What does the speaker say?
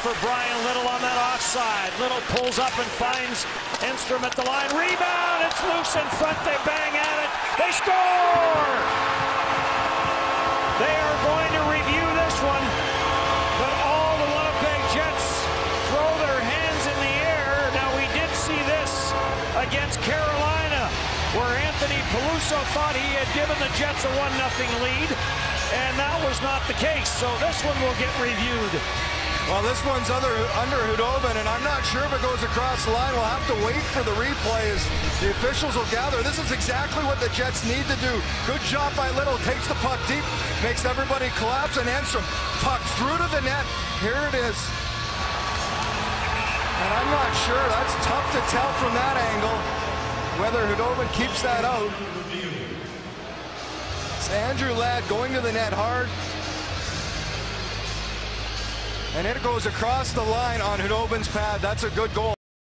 for Brian Little on that offside. Little pulls up and finds Enstrom at the line. Rebound, it's loose in front. They bang at it. They score! They are going to review this one, but all the Winnipeg Jets throw their hands in the air. Now, we did see this against Carolina, where Anthony Peluso thought he had given the Jets a 1-0 lead, and that was not the case. So this one will get reviewed. Well, this one's under Khudobin, and I'm not sure if it goes across the line. We'll have to wait for the replay as the officials will gather. This is exactly what the Jets need to do. Good job by Little. Takes the puck deep, makes everybody collapse, and Enstrom puck through to the net. Here it is. And I'm not sure. That's tough to tell from that angle whether Khudobin keeps that out. It's Andrew Ladd going to the net hard. And it goes across the line on Khudobin's pad. That's a good goal.